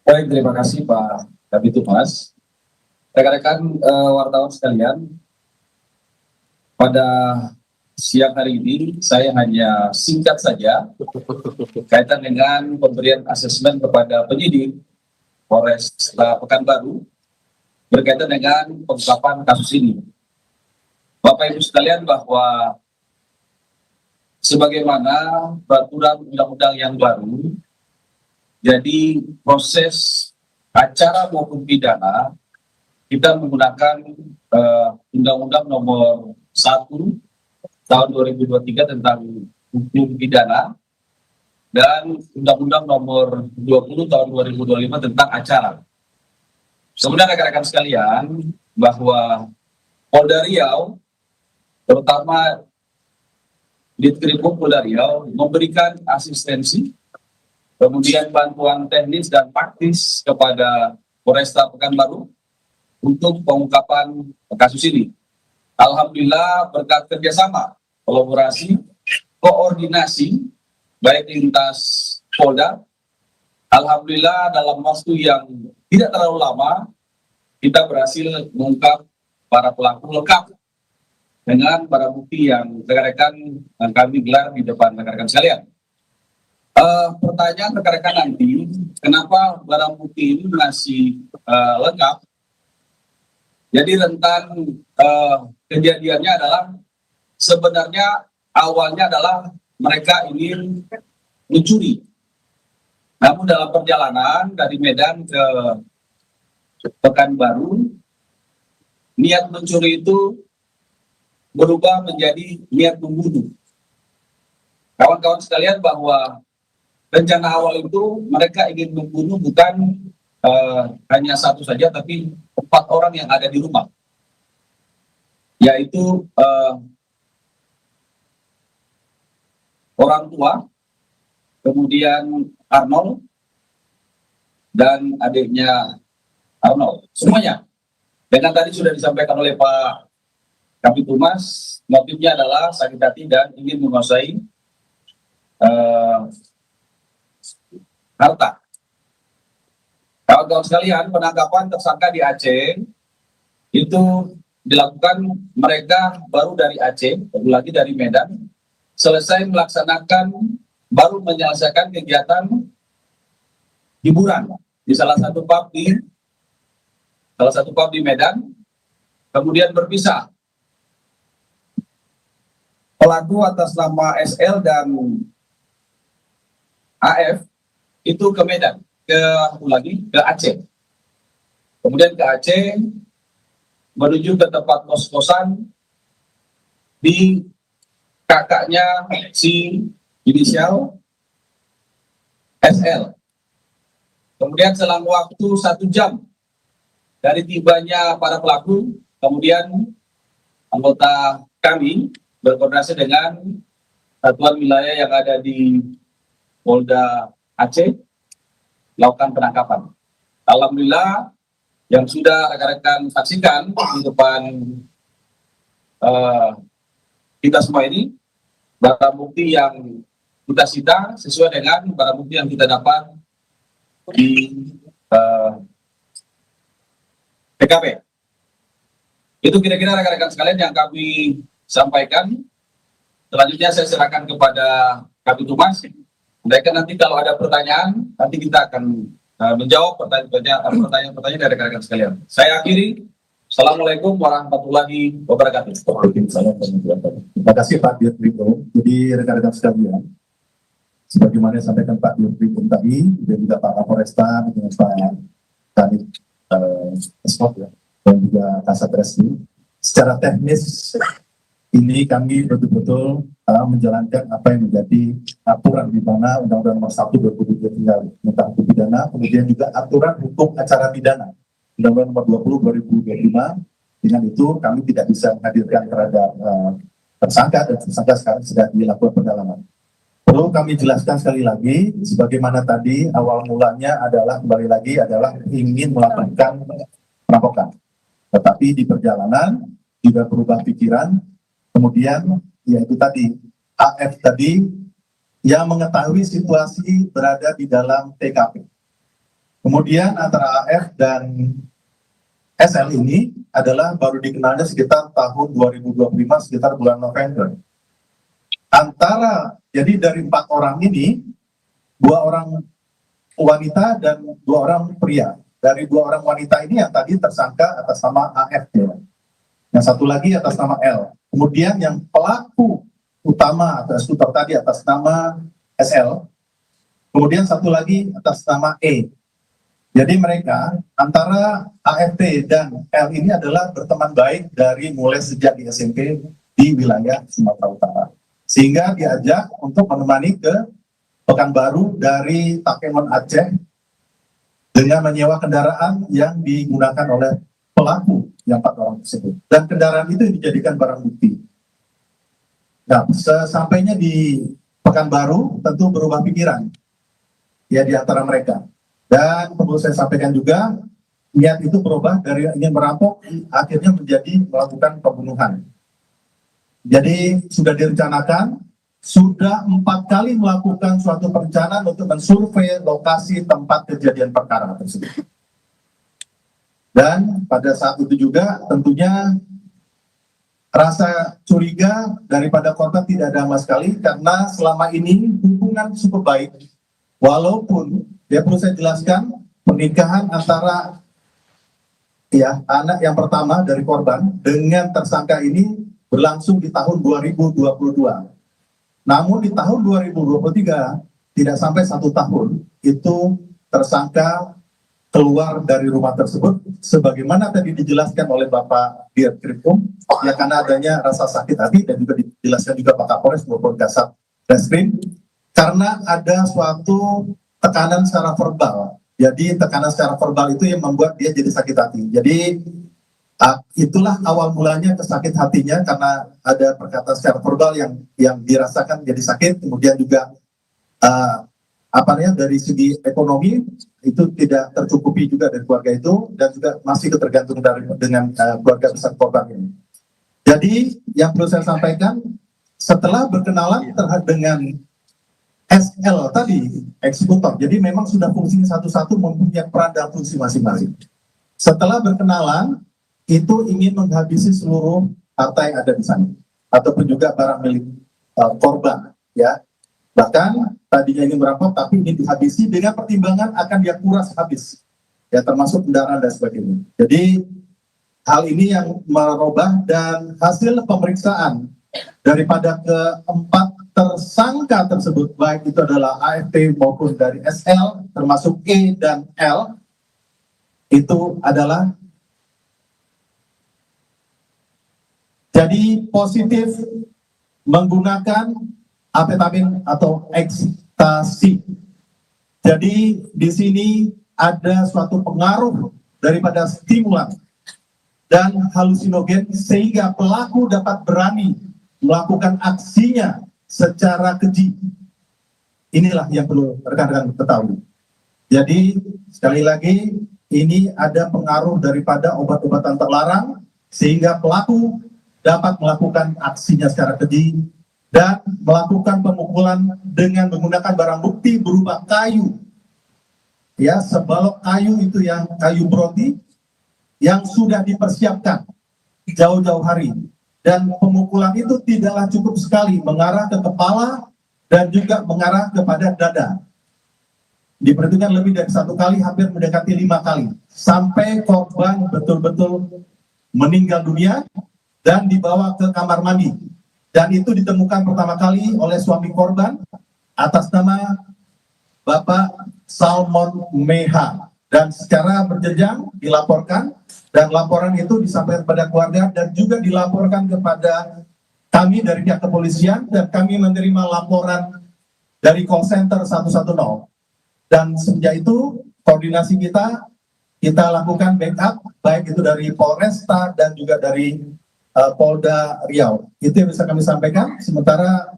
Baik, terima kasih Pak Kabid Humas. Rekan-rekan wartawan sekalian, pada siang hari ini saya hanya singkat saja kaitan dengan pemberian asesmen kepada penyidik Polres Pekanbaru berkaitan dengan pengungkapan kasus ini. Bapak Ibu sekalian, bahwa sebagaimana peraturan undang-undang yang baru, jadi proses acara maupun pidana kita menggunakan Undang-Undang Nomor 1 Tahun 2023 tentang hukum pidana dan Undang-Undang Nomor 20 Tahun 2025 tentang acara. Kemudian rekan-rekan sekalian, bahwa Polda Riau, terutama Ditkrimum Polda Riau, memberikan asistensi, kemudian bantuan teknis dan taktis kepada Polresta Pekanbaru untuk pengungkapan kasus ini. Alhamdulillah, berkat kerjasama, kolaborasi, koordinasi, baik lintas Polda, alhamdulillah dalam waktu yang tidak terlalu lama, kita berhasil mengungkap para pelaku lengkap dengan barang bukti yang rekan-rekan kami gelar di depan rekan-rekan sekalian. Pertanyaan rekan-rekan nanti, kenapa barang bukti ini masih lengkap? Jadi rentan kejadiannya adalah sebenarnya awalnya adalah mereka ingin mencuri. Namun dalam perjalanan dari Medan ke Pekanbaru, niat mencuri itu berubah menjadi niat membunuh. Kawan-kawan sekalian, bahwa rencana awal itu mereka ingin membunuh bukan hanya satu saja, tapi 4 orang yang ada di rumah, yaitu orang tua, kemudian Arnold, dan adiknya Arnold, semuanya. Dengan tadi sudah disampaikan oleh Pak Kabid Humas, motifnya adalah sakit hati dan ingin menguasai harta. Kawan-kawan sekalian, penangkapan tersangka di Aceh itu dilakukan, mereka baru dari Aceh, baru lagi dari Medan, selesai baru menyelesaikan kegiatan hiburan di salah satu pub di Medan, kemudian berpisah. Pelaku atas nama SL dan AF itu ke Medan, ke Aceh. Kemudian ke Aceh, menuju ke tempat kos-kosan di kakaknya si inisial SL. Kemudian selang waktu 1 jam dari tibanya para pelaku, kemudian anggota kami berkoordinasi dengan satuan wilayah yang ada di Polda Aceh melakukan penangkapan. Alhamdulillah, yang sudah rekan-rekan saksikan di depan kita semua ini, barang bukti yang kita sita sesuai dengan barang bukti yang kita dapat di TKP. Itu kira-kira rekan-rekan sekalian yang kami sampaikan. Selanjutnya saya serahkan kepada Kabid Humas. Mereka nanti kalau ada pertanyaan, nanti kita akan menjawab pertanyaan-pertanyaan dari rekan-rekan sekalian. Saya akhiri. Assalamualaikum warahmatullahi wabarakatuh. Terima kasih Pak Dirkrimum. Jadi rekan-rekan sekalian, sebagaimana disampaikan Pak Dirkrimum tadi, dan juga Pak Kapolresta dengan Pak Kanit dan juga Kasat Reskrim, secara teknis ini kami betul-betul menjalankan apa yang menjadi aturan di mana Undang-Undang Nomor 1 2023 tentang hukum pidana, kemudian juga aturan hukum acara pidana Undang-Undang Nomor 20 2025. Dengan itu kami tidak bisa menghadirkan terhadap tersangka, dan tersangka sekarang sedang dilakukan pendalaman. Perlu kami jelaskan sekali lagi, sebagaimana tadi awal mulanya adalah kembali lagi adalah ingin melakukan perampokan, tetapi di perjalanan juga berubah pikiran. Kemudian yaitu tadi AF tadi yang mengetahui situasi berada di dalam TKP. Kemudian antara AF dan SL ini adalah baru dikenalnya sekitar tahun 2025, sekitar bulan November. Jadi dari 4 orang ini, 2 orang wanita dan 2 orang pria. Dari 2 orang wanita ini yang tadi tersangka atas nama AF, ya. Yang satu lagi atas nama L. Kemudian yang pelaku utama atau shooter tadi atas nama SL. Kemudian satu lagi atas nama E. Jadi mereka antara AFT dan L ini adalah berteman baik dari mulai sejak di SMP di wilayah Sumatera Utara. Sehingga diajak untuk menemani ke Pekanbaru dari Takengon Aceh dengan menyewa kendaraan yang digunakan oleh pelaku yang 4 orang tersebut. Dan kendaraan itu dijadikan barang bukti. Nah, sesampainya di Pekanbaru tentu berubah pikiran ya di antara mereka. Dan perlu saya sampaikan juga, niat itu berubah dari ingin merampok akhirnya menjadi melakukan pembunuhan. Jadi sudah direncanakan, sudah 4 kali melakukan suatu perencanaan untuk mensurvei lokasi tempat kejadian perkara tersebut. Dan pada saat itu juga tentunya rasa curiga daripada korban tidak ada sama sekali karena selama ini hubungan cukup baik. Walaupun ya perlu saya jelaskan pernikahan antara ya anak yang pertama dari korban dengan tersangka ini berlangsung di tahun 2022. Namun di tahun 2023 tidak sampai 1 tahun itu tersangka keluar dari rumah tersebut sebagaimana tadi dijelaskan oleh Bapak Dirkrimum ya karena adanya rasa sakit hati dan juga dijelaskan juga Pak Kapolres maupun Kasat Reskrim karena ada suatu tekanan secara verbal. Jadi tekanan secara verbal itu yang membuat dia jadi sakit hati. Jadi itulah awal mulanya kesakit hatinya karena ada perkataan secara verbal yang dirasakan jadi sakit, kemudian juga dari segi ekonomi itu tidak tercukupi juga dari keluarga itu dan juga masih ketergantung dengan keluarga besar korban ini. Jadi yang perlu saya sampaikan setelah berkenalan dengan SL tadi eksekutor, jadi memang sudah fungsinya satu-satu mempunyai peran dan fungsi masing-masing. Setelah berkenalan itu ingin menghabisi seluruh harta yang ada di sana ataupun juga barang milik korban, ya. Bahkan tadinya ingin merampok tapi ingin dihabisi dengan pertimbangan akan dia kuras habis, ya termasuk kendaraan dan sebagainya. Jadi hal ini yang merubah dan hasil pemeriksaan daripada keempat tersangka tersebut baik itu adalah AFT maupun dari SL termasuk E dan L itu adalah jadi positif menggunakan amfetamin atau ekstasi. Jadi di sini ada suatu pengaruh daripada stimulan dan halusinogen sehingga pelaku dapat berani melakukan aksinya secara keji. Inilah yang perlu rekan-rekan ketahui. Jadi sekali lagi ini ada pengaruh daripada obat-obatan terlarang sehingga pelaku dapat melakukan aksinya secara keji dan melakukan pemukulan dengan menggunakan barang bukti berupa kayu. Ya, sebalok kayu itu yang kayu broti yang sudah dipersiapkan jauh-jauh hari. Dan pemukulan itu tidaklah cukup sekali mengarah ke kepala dan juga mengarah kepada dada. Diperhitungkan lebih dari 1 kali, hampir mendekati 5 kali. Sampai korban betul-betul meninggal dunia dan dibawa ke kamar mandi. Dan itu ditemukan pertama kali oleh suami korban atas nama Bapak Salmon Meha. Dan secara berjenjang dilaporkan dan laporan itu disampaikan kepada keluarga dan juga dilaporkan kepada kami dari pihak kepolisian dan kami menerima laporan dari call center 110 dan sejak itu koordinasi kita lakukan backup baik itu dari Polresta dan juga dari Polda Riau. Itu yang bisa kami sampaikan. Sementara